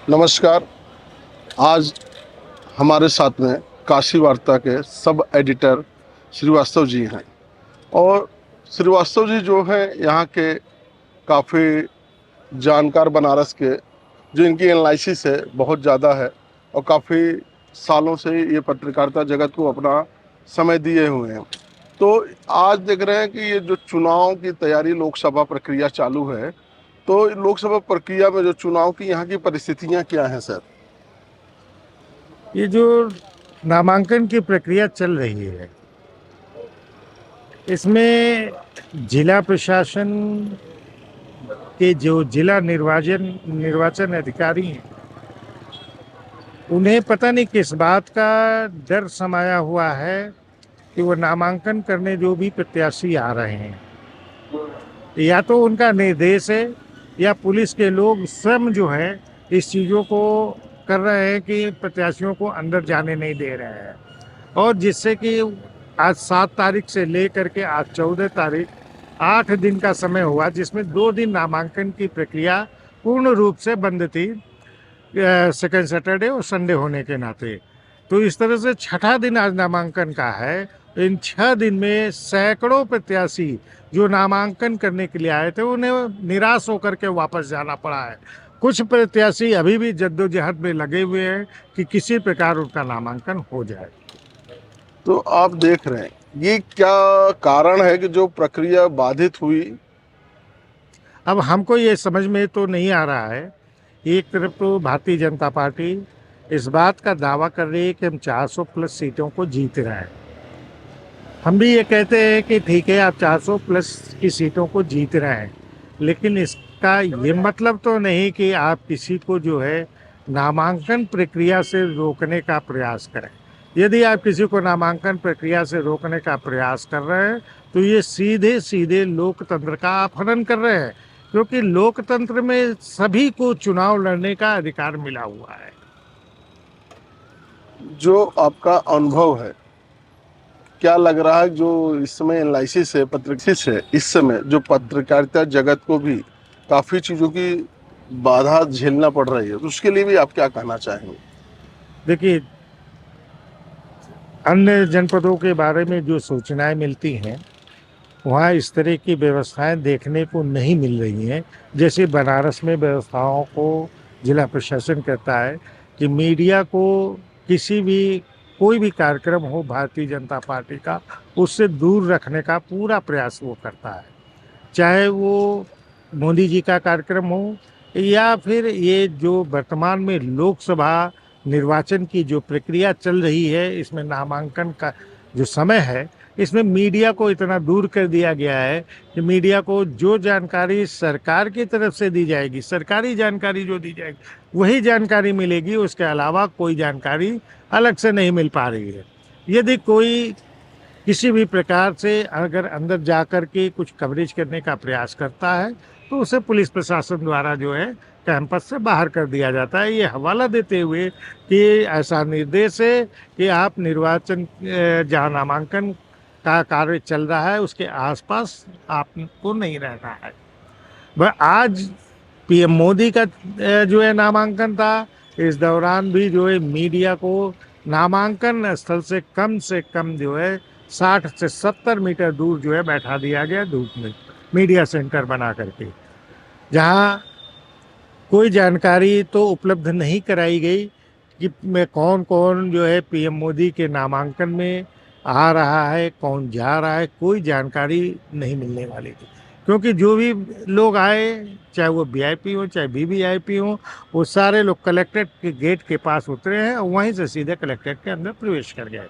नमस्कार। आज हमारे साथ में काशी वार्ता के सब एडिटर श्रीवास्तव जी हैं और श्रीवास्तव जी जो हैं यहाँ के काफ़ी जानकार बनारस के, जो इनकी एनालिसिस है बहुत ज़्यादा है और काफ़ी सालों से ये पत्रकारिता जगत को अपना समय दिए हुए हैं। तो आज देख रहे हैं कि ये जो चुनाव की तैयारी, लोकसभा प्रक्रिया चालू है, तो लोकसभा प्रक्रिया में जो चुनाव की यहाँ की परिस्थितियाँ क्या हैं सर? ये जो नामांकन की प्रक्रिया चल रही है, इसमें जिला प्रशासन के जो जिला निर्वाचन अधिकारी हैं, उन्हें पता नहीं किस बात का डर समाया हुआ है कि वो नामांकन करने जो भी प्रत्याशी आ रहे हैं, या तो उनका निर्देश है या पुलिस के लोग स्वयं जो है इस चीज़ों को कर रहे हैं कि प्रत्याशियों को अंदर जाने नहीं दे रहे हैं। और जिससे कि आज 7 तारीख से लेकर के आज 14 तारीख 8 दिन का समय हुआ, जिसमें 2 दिन नामांकन की प्रक्रिया पूर्ण रूप से बंद थी, सेकेंड सैटरडे और संडे होने के नाते। तो इस तरह से छठा दिन आज नामांकन का है। इन 6 दिन में सैकड़ों प्रत्याशी जो नामांकन करने के लिए आए थे, उन्हें निराश होकर के वापस जाना पड़ा है। कुछ प्रत्याशी अभी भी जद्दोजहद में लगे हुए हैं कि किसी प्रकार उनका नामांकन हो जाए। तो आप देख रहे हैं, ये क्या कारण है कि जो प्रक्रिया बाधित हुई? अब हमको ये समझ में तो नहीं आ रहा है। एक तरफ तो भारतीय जनता पार्टी इस बात का दावा कर रही है कि हम 400 प्लस सीटों को जीत रहे हैं। हम भी ये कहते हैं कि ठीक है, आप 400 प्लस की सीटों को जीत रहे हैं, लेकिन इसका ये मतलब तो नहीं कि आप किसी को जो है नामांकन प्रक्रिया से रोकने का प्रयास करें। यदि आप किसी को नामांकन प्रक्रिया से रोकने का प्रयास कर रहे हैं, तो ये सीधे सीधे लोकतंत्र का अपहरण कर रहे हैं, क्योंकि लोकतंत्र में सभी को चुनाव लड़ने का अधिकार मिला हुआ है। जो आपका अनुभव है, क्या लग रहा है जो इस समय एनालिसिस है, पत्रकारिता है, इस समय जो पत्रकारिता जगत को भी काफ़ी चीज़ों की बाधा झेलना पड़ रही है, तो उसके लिए भी आप क्या कहना चाहेंगे? देखिए, अन्य जनपदों के बारे में जो सूचनाएं मिलती हैं, वहाँ इस तरह की व्यवस्थाएं देखने को नहीं मिल रही हैं। जैसे बनारस में व्यवस्थाओं को जिला प्रशासन कहता है कि मीडिया को किसी भी कोई भी कार्यक्रम हो भारतीय जनता पार्टी का, उससे दूर रखने का पूरा प्रयास वो करता है। चाहे वो मोदी जी का कार्यक्रम हो या फिर ये जो वर्तमान में लोकसभा निर्वाचन की जो प्रक्रिया चल रही है, इसमें नामांकन का जो समय है, इसमें मीडिया को इतना दूर कर दिया गया है कि मीडिया को जो जानकारी सरकार की तरफ से दी जाएगी, सरकारी जानकारी जो दी जाएगी, वही जानकारी मिलेगी। उसके अलावा कोई जानकारी अलग से नहीं मिल पा रही है। यदि कोई किसी भी प्रकार से अगर अंदर जा कर के कुछ कवरेज करने का प्रयास करता है, तो उसे पुलिस प्रशासन द्वारा जो है कैंपस से बाहर कर दिया जाता है, ये हवाला देते हुए कि ऐसा निर्देश है कि आप निर्वाचन जहाँ नामांकन का कार्य चल रहा है उसके आसपास आपको नहीं रहना है। वह आज पीएम मोदी का जो है नामांकन था, इस दौरान भी जो है मीडिया को नामांकन स्थल से कम जो है 60 से 70 मीटर दूर जो है बैठा दिया गया धूप में, मीडिया सेंटर बना करके, जहाँ कोई जानकारी तो उपलब्ध नहीं कराई गई कि मैं कौन कौन जो है पीएम मोदी के नामांकन में आ रहा है, कौन जा रहा है, कोई जानकारी नहीं मिलने वाली थी। क्योंकि जो भी लोग आए, चाहे वो वीआईपी हो चाहे वीवीआईपी हो, वो सारे लोग कलेक्ट्रेट के गेट के पास उतरे हैं और वहीं से सीधे कलेक्ट्रेट के अंदर प्रवेश कर गए।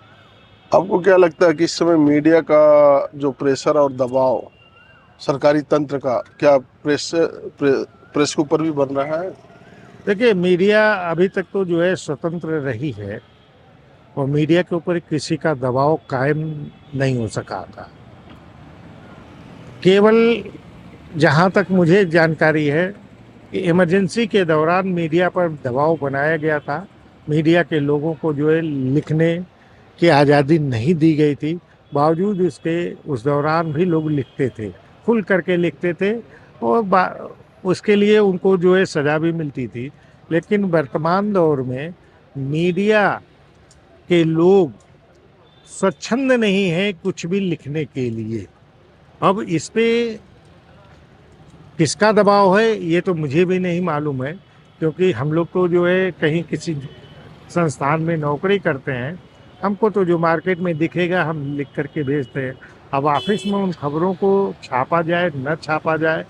आपको क्या लगता है कि इस समय मीडिया का जो प्रेशर और दबाव सरकारी तंत्र का, क्या प्रेस के ऊपर भी बन रहा है? देखिए, मीडिया अभी तक तो जो है स्वतंत्र रही है और मीडिया के ऊपर किसी का दबाव कायम नहीं हो सका था। केवल जहाँ तक मुझे जानकारी है कि इमरजेंसी के दौरान मीडिया पर दबाव बनाया गया था। मीडिया के लोगों को जो है लिखने की आज़ादी नहीं दी गई थी, बावजूद उसके उस दौरान भी लोग लिखते थे, खुल करके लिखते थे और उसके लिए उनको जो है सज़ा भी मिलती थी। लेकिन वर्तमान दौर में मीडिया के लोग स्वच्छंद नहीं है कुछ भी लिखने के लिए। अब इस पे किसका दबाव है ये तो मुझे भी नहीं मालूम है, क्योंकि हम लोग तो जो है कहीं किसी संस्थान में नौकरी करते हैं, हमको तो जो मार्केट में दिखेगा हम लिख करके भेजते हैं। अब ऑफिस में उन खबरों को छापा जाए न छापा जाए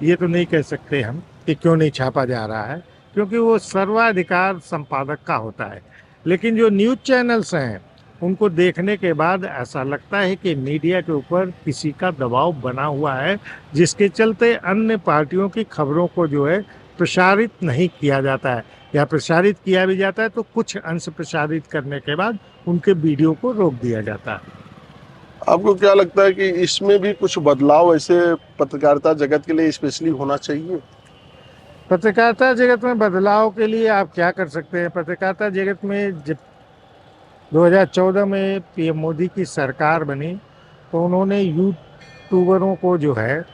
ये तो नहीं कह सकते हम कि क्यों नहीं छापा जा रहा है, क्योंकि वो सर्वाधिकार संपादक का होता है। लेकिन जो न्यूज़ चैनल्स हैं उनको देखने के बाद ऐसा लगता है कि मीडिया के ऊपर किसी का दबाव बना हुआ है, जिसके चलते अन्य पार्टियों की खबरों को जो है प्रसारित नहीं किया जाता है, या प्रसारित किया भी जाता है तो कुछ अंश प्रसारित करने के बाद उनके वीडियो को रोक दिया जाता है। आपको क्या लगता है कि इसमें भी कुछ बदलाव ऐसे पत्रकारिता जगत के लिए स्पेशली होना चाहिए? पत्रकारिता जगत में बदलाव के लिए आप क्या कर सकते हैं? पत्रकारिता जगत में जब 2014 में पीएम मोदी की सरकार बनी तो उन्होंने यूट्यूबरों को जो है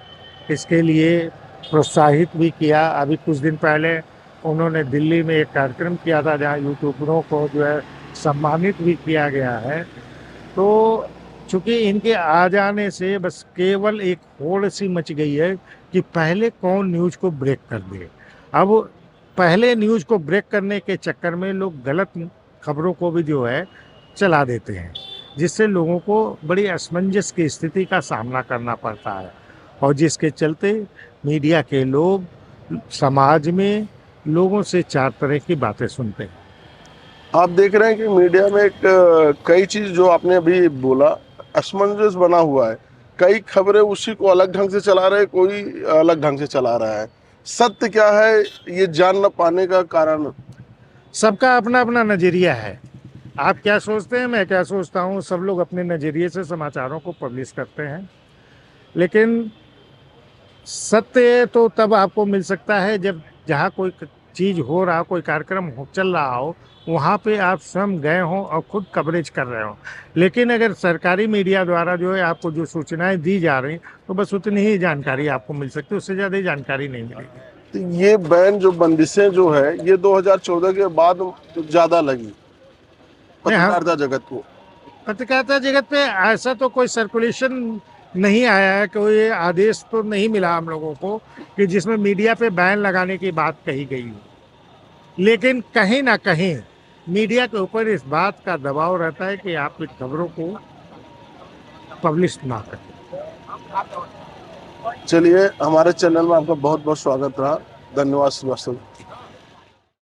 इसके लिए प्रोत्साहित भी किया। अभी कुछ दिन पहले उन्होंने दिल्ली में एक कार्यक्रम किया था जहाँ यूट्यूबरों को जो है सम्मानित भी किया गया है। तो चूंकि इनके आ जाने से बस केवल एक होड़ सी मच गई है कि पहले कौन न्यूज़ को ब्रेक कर दे। अब पहले न्यूज़ को ब्रेक करने के चक्कर में लोग गलत खबरों को भी जो है चला देते हैं, जिससे लोगों को बड़ी असमंजस की स्थिति का सामना करना पड़ता है, और जिसके चलते मीडिया के लोग समाज में लोगों से चार तरह की बातें सुनते हैं। आप देख रहे हैं कि मीडिया में एक कई चीज जो आपने अभी बोला असमंजस बना हुआ है। कई खबरें उसी को अलग ढंग से चला रहे हैं, कोई अलग ढंग से चला रहा है। सत्य क्या है ये जान न पाने का कारण? सबका अपना अपना नजरिया है। आप क्या सोचते हैं, मैं क्या सोचता हूँ, सब लोग अपने नजरिए से समाचारों को पब्लिश करते हैं। लेकिन सत्य तो तब आपको मिल सकता है जब जहाँ कोई चीज़ हो रहा, कोई कार्यक्रम चल रहा हो, वहाँ पे आप स्वयं गए हों और खुद कवरेज कर रहे हों। लेकिन अगर सरकारी मीडिया द्वारा जो है आपको जो सूचनाएं दी जा रही तो बस उतनी ही जानकारी आपको मिल सकती है, उससे ज़्यादा जानकारी नहीं मिलेगी। तो ये बैन जो बंदिशें जो है ये 2014 के बाद ज्यादा लगी नहीं, हाँ, पत्रकारिता जगत को। पत्रकारिता जगत पे ऐसा तो कोई सर्कुलेशन नहीं आया है, कोई आदेश तो नहीं मिला हम लोगों को कि जिसमें मीडिया पे बैन लगाने की बात कही गई हो। लेकिन कहीं ना कहीं मीडिया के ऊपर इस बात का दबाव रहता है कि आप इन खबरों को पब्लिश ना करें। चलिए, हमारे चैनल में आपका बहुत बहुत स्वागत रहा। धन्यवाद श्रीवास्तव।